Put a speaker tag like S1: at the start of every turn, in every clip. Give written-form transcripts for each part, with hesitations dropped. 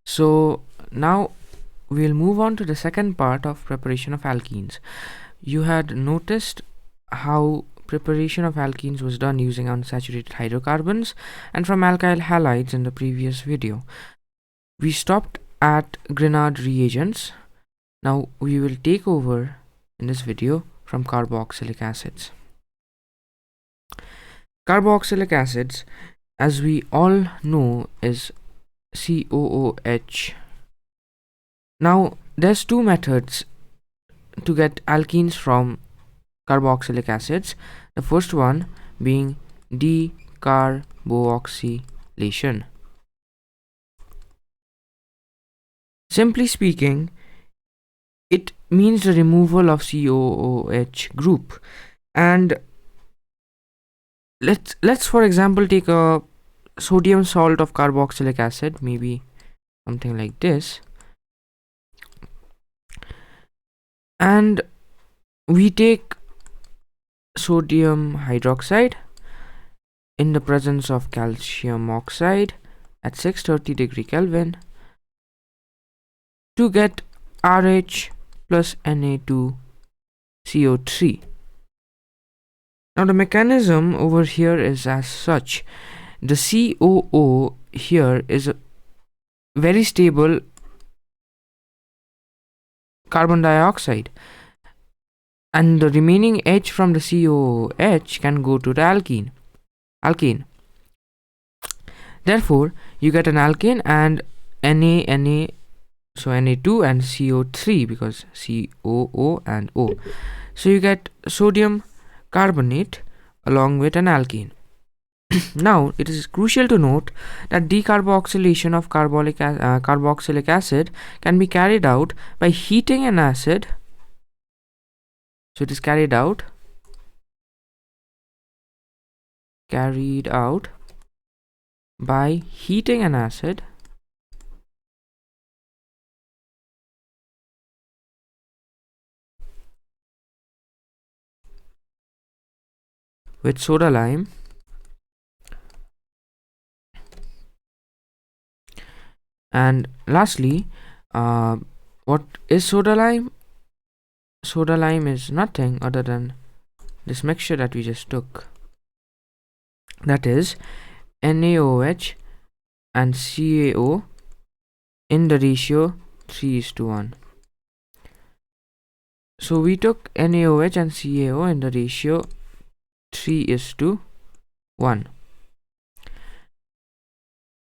S1: So now we'll move on to the second part of preparation of alkenes. You had noticed how preparation of alkenes was done using unsaturated hydrocarbons and from alkyl halides in the previous video. We stopped at Grignard reagents. Now we will take over in this video from carboxylic acids. Carboxylic acids, as we all know, is COOH. Now there's two methods to get alkenes from carboxylic acids. The first one being decarboxylation. Simply speaking, it means the removal of COOH group. And let's for example take a sodium salt of carboxylic acid, maybe something like this, and we take sodium hydroxide in the presence of calcium oxide at 630 degree Kelvin to get RH plus Na2CO3. Now the mechanism over here is as such. The COO here is a very stable carbon dioxide, and the remaining H from the COOH can go to the alkene. Therefore, you get an alkane and Na, so Na2 and CO3 because COO and O. So you get sodium carbonate along with an alkane. Now, it is crucial to note that decarboxylation of carboxylic acid can be carried out by heating an acid. So it is carried out by heating an acid with soda lime and lastly, what is soda lime? Soda lime is nothing other than this mixture that we just took, that is NaOH and CaO in the ratio 3:1. So we took NaOH and CaO in the ratio 3:1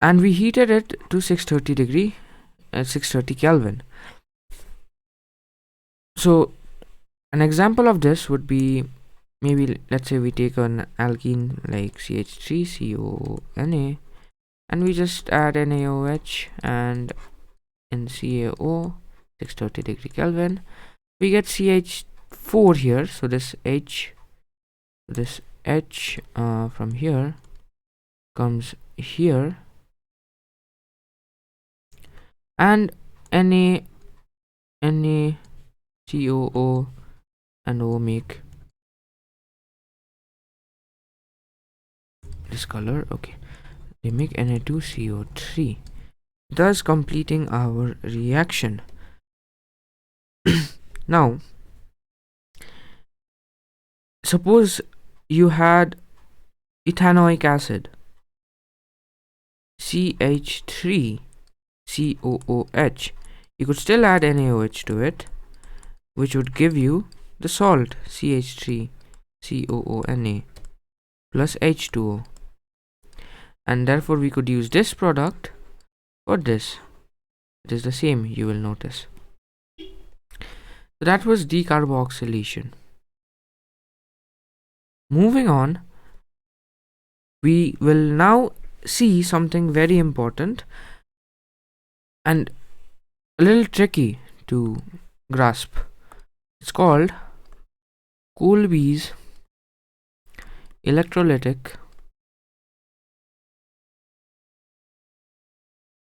S1: and we heated it to 630 Kelvin. So an example of this would be, maybe let's say we take an alkene like CH3CONA and we just add NaOH and in CaO 630 degree Kelvin, we get CH4 here. So this H from here comes here, and COO and O make this color. Okay, they make Na2CO3, thus completing our reaction. Now suppose you had ethanoic acid CH3COOH. You could still add NaOH to it, which would give you the salt CH3COONA plus H2O, and therefore we could use this product for this. It is the same, you will notice. So that was decarboxylation. Moving on, we will now see something very important and a little tricky to grasp. It's called Kolbe's electrolytic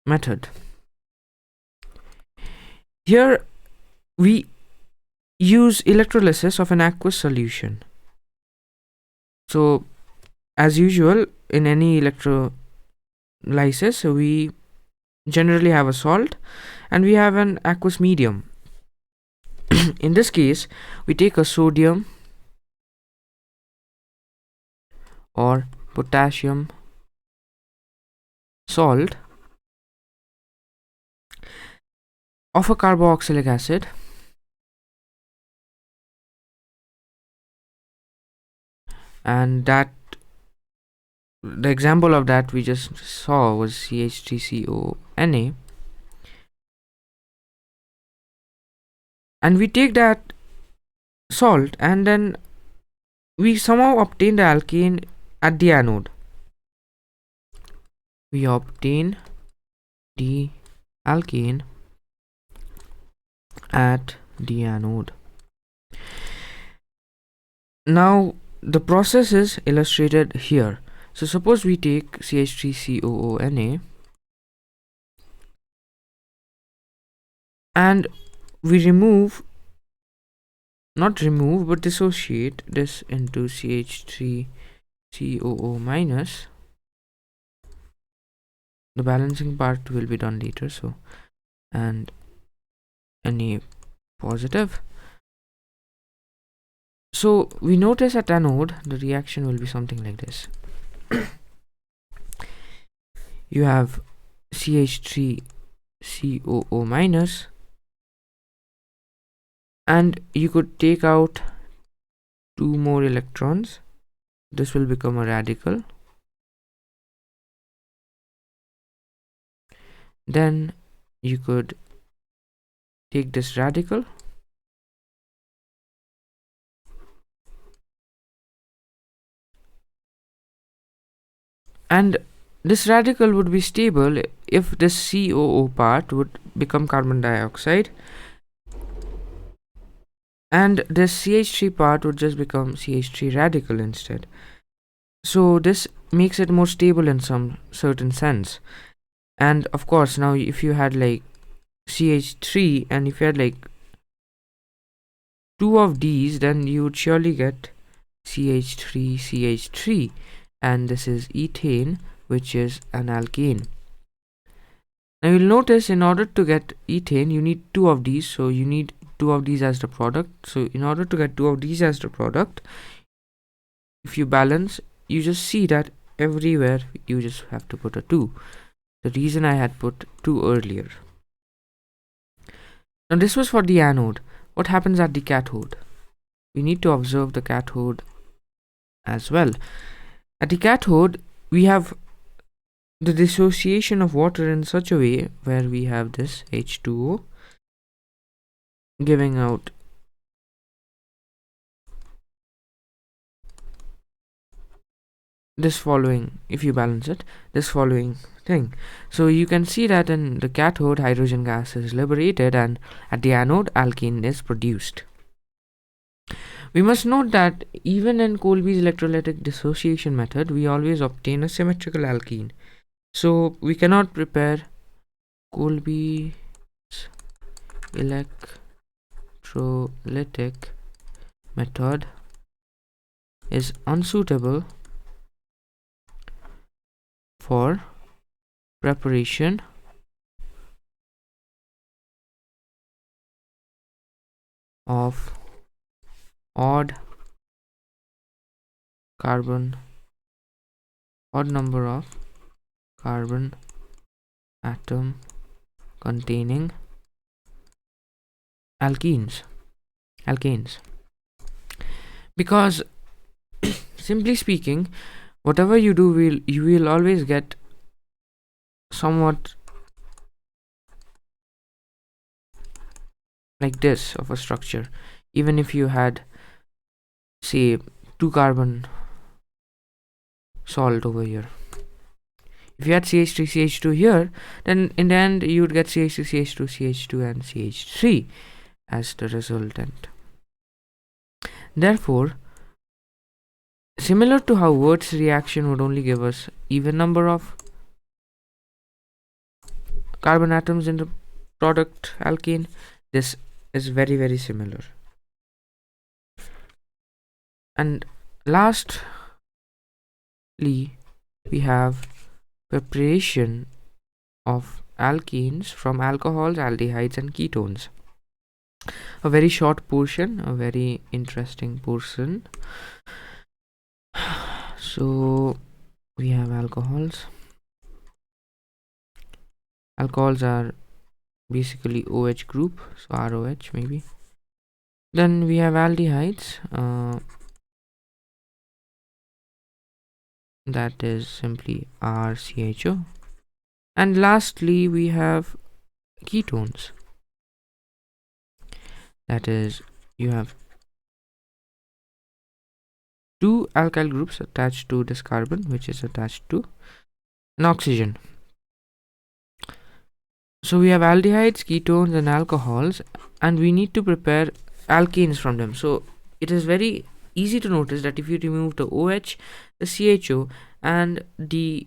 S1: method. Here we use electrolysis of an aqueous solution. So as usual in any electrolysis, we generally have a salt, and we have an aqueous medium. In this case, we take a sodium or potassium salt of a carboxylic acid, and that the example of that we just saw was CH3CONA, and we take that salt and then we somehow obtain the alkane at the anode. We obtain the alkane at the anode. Now the process is illustrated here. So suppose we take CH3COONA and we but dissociate this into CH3COO minus. The balancing part will be done later, so, and Na positive. So we notice at anode the reaction will be something like this. You have CH3COO minus, and you could take out 2 more electrons. This will become a radical. Then you could take this radical and this radical would be stable if this COO part would become carbon dioxide and this CH3 part would just become CH3 radical instead. So this makes it more stable in some certain sense. And of course, now if you had like CH3 and if you had like 2 of these, then you would surely get CH3CH3, and this is ethane, which is an alkane. Now you'll notice in order to get ethane you need 2 of these, so you need 2 of these as the product. So in order to get 2 of these as the product, if you balance, you just see that everywhere you just have to put a 2. The reason I had put 2 earlier. Now this was for the anode. What happens at the cathode? We need to observe the cathode as well. At the cathode, we have the dissociation of water in such a way where we have this H2O giving out this following, if you balance it, this following thing. So you can see that in the cathode hydrogen gas is liberated and at the anode alkene is produced. We must note that even in Kolbe's electrolytic dissociation method, we always obtain a symmetrical alkene. So we cannot prepare Kolbe's electrolytic method is unsuitable for preparation of odd number of carbon atom containing alkanes, because simply speaking, whatever you do, you will always get somewhat like this of a structure, even if you had, say, 2 carbon salt over here. If you had CH3 CH2 here, then in the end you would get CH3 CH2 CH2 and CH3 as the resultant. Therefore, similar to how Wirth's reaction would only give us even number of carbon atoms in the product alkane, this is very, very similar. And lastly, we have preparation of alkenes from alcohols, aldehydes, and ketones. A very short portion, a very interesting portion. So we have alcohols. Alcohols are basically OH group, so ROH maybe. Then we have aldehydes, that is simply RCHO. And lastly, we have ketones, that is, you have two alkyl groups attached to this carbon, which is attached to an oxygen. So we have aldehydes, ketones, and alcohols, and we need to prepare alkanes from them. So it is very easy to notice that if you remove the OH, the CHO, and the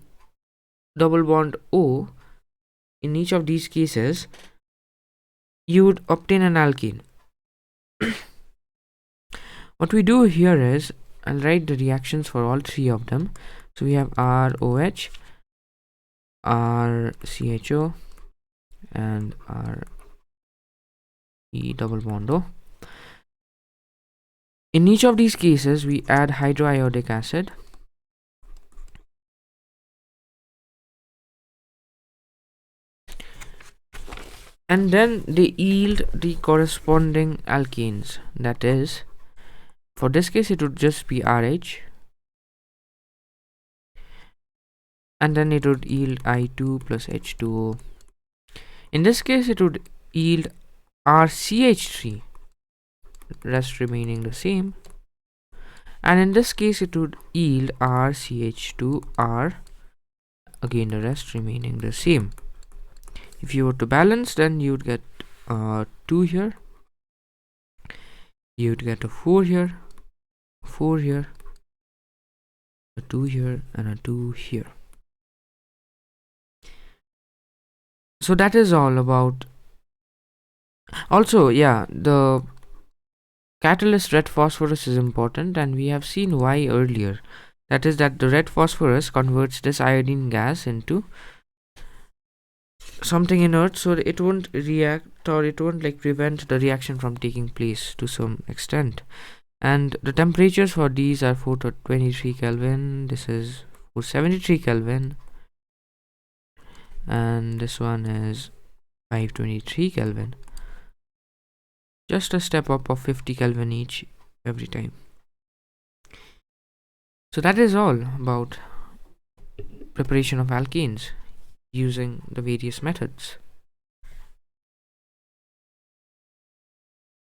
S1: double bond O in each of these cases, you would obtain an alkene. What we do here is, I'll write the reactions for all three of them. So we have ROH, RCHO, and RE double bond O. In each of these cases, we add hydroiodic acid. And then they yield the corresponding alkenes. That is, for this case, it would just be RH. And then it would yield I2 plus H2O. In this case, it would yield RCH3, rest remaining the same. And in this case, it would yield RCH2R, again the rest remaining the same. If you were to balance, then you would get 2 here, you would get a 4 here, 4 here, a 2 here, and a 2 here. So that is all about. Also, yeah, the catalyst red phosphorus is important, and we have seen why earlier. That is that the red phosphorus converts this iodine gas into something inert, so it won't react, or it won't like prevent the reaction from taking place to some extent. And the temperatures for these are 423 Kelvin, this is 473 Kelvin, and this one is 523 Kelvin. Just a step up of 50 Kelvin each every time. So that is all about preparation of alkenes using the various methods.